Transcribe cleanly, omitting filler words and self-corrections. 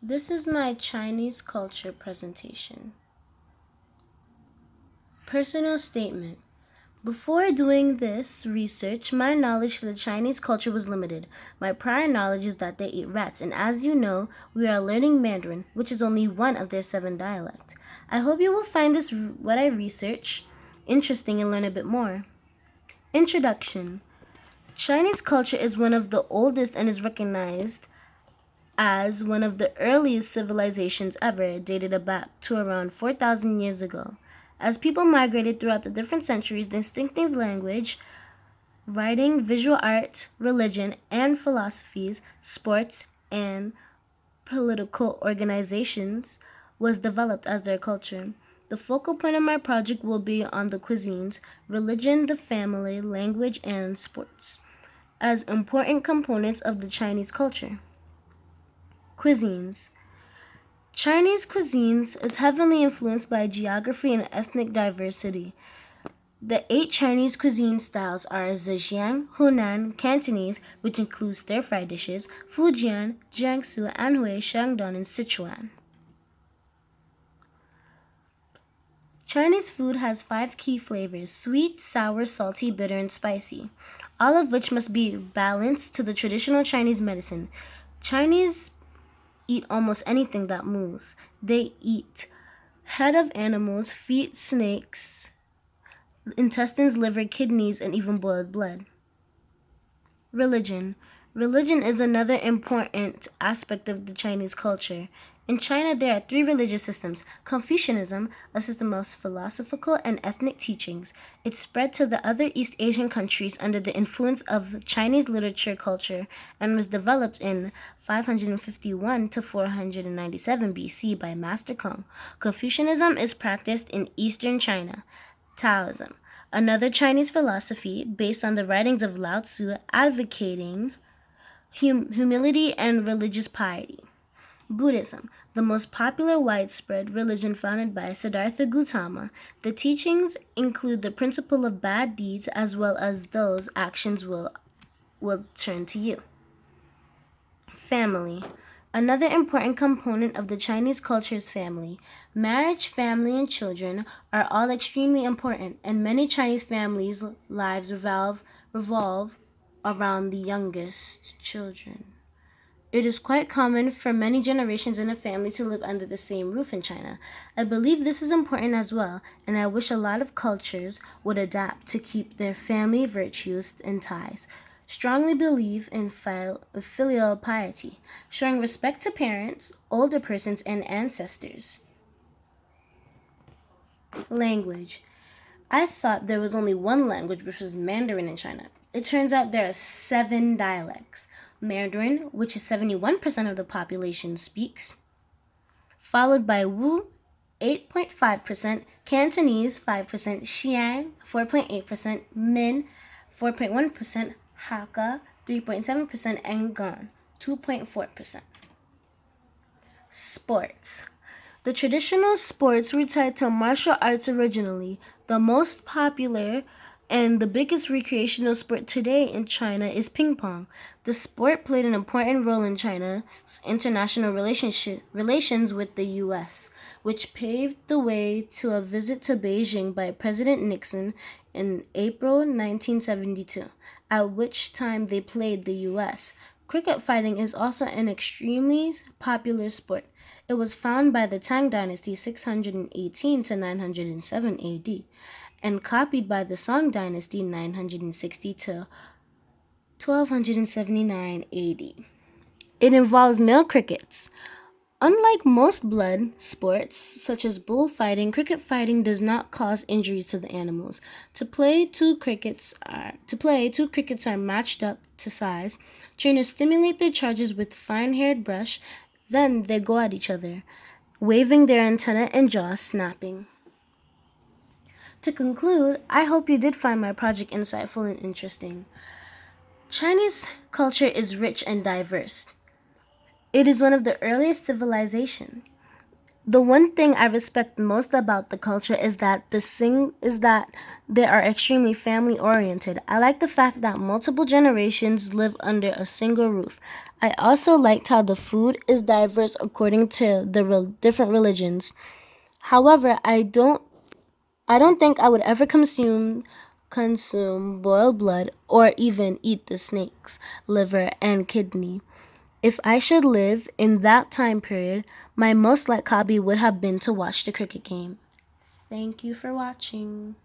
This is my Chinese culture presentation. Personal statement. Before doing this research, my knowledge to the Chinese culture was limited. My prior knowledge is that they eat rats, and as you know, we are learning Mandarin, which is only one of their 7 dialects. I hope you will find this, what I research, interesting and learn a bit more. Introduction. Chinese culture is one of the oldest and is recognized as one of the earliest civilizations ever, dated back to around 4,000 years ago. As people migrated throughout the different centuries, distinctive language, writing, visual art, religion, and philosophies, sports, and political organizations was developed as their culture. The focal point of my project will be on the cuisines, religion, the family, language, and sports as important components of the Chinese culture. Cuisines. Chinese cuisines is heavily influenced by geography and ethnic diversity. The 8 Chinese cuisine styles are Zhejiang, Hunan, Cantonese, which includes stir-fry dishes, Fujian, Jiangsu, Anhui, Shandong, and Sichuan. Chinese food has 5 key flavors: sweet, sour, salty, bitter, and spicy, all of which must be balanced to the traditional Chinese medicine. Chinese eat almost anything that moves. They eat head of animals, feet, snakes, intestines, liver, kidneys, and even boiled blood. Religion. Religion is another important aspect of the Chinese culture. In China, there are 3 religious systems: Confucianism, a system of philosophical and ethnic teachings. It spread to the other East Asian countries under the influence of Chinese literature culture and was developed in 551 to 497 BC by Master Kong. Confucianism is practiced in eastern China. Taoism, another Chinese philosophy based on the writings of Lao Tzu, advocating humility and religious piety. Buddhism, the most popular widespread religion founded by Siddhartha Gautama. The teachings include the principle of bad deeds as well as those actions will turn to you. Family. Another important component of the Chinese culture is family. Marriage, family, and children are all extremely important, and many Chinese families' lives revolve around the youngest children. It is quite common for many generations in a family to live under the same roof in China. I believe this is important as well, and I wish a lot of cultures would adapt to keep their family virtues and ties. Strongly believe in filial piety, showing respect to parents, older persons, and ancestors. Language. I thought there was only one language, which was Mandarin in China. It turns out there are 7 dialects. Mandarin, which is 71% of the population speaks, followed by Wu, 8.5%, Cantonese, 5%, Xiang, 4.8%, Min, 4.1%, Hakka, 3.7%, and Gan, 2.4%. Sports. The traditional sports were tied to martial arts originally. The most popular and the biggest recreational sport today in China is ping pong. The sport played an important role in China's international relations with the U.S., which paved the way to a visit to Beijing by President Nixon in April 1972, at which time they played the U.S. Cricket fighting is also an extremely popular sport. It was founded by the Tang Dynasty 618 to 907 AD and copied by the Song Dynasty 960 to 1279 AD. It involves male crickets. Unlike most blood sports, such as bullfighting, cricket fighting does not cause injuries to the animals. Two crickets are matched up to size. Trainers stimulate their charges with fine-haired brush, then they go at each other, waving their antenna and jaws snapping. To conclude, I hope you did find my project insightful and interesting. Chinese culture is rich and diverse. It is one of the earliest civilizations. The one thing I respect most about the culture is that they are extremely family oriented. I like the fact that multiple generations live under a single roof. I also liked how the food is diverse according to the different religions. However, I don't think I would ever consume boiled blood or even eat the snake's liver and kidney. If I should live in that time period, my most liked hobby would have been to watch the cricket game. Thank you for watching.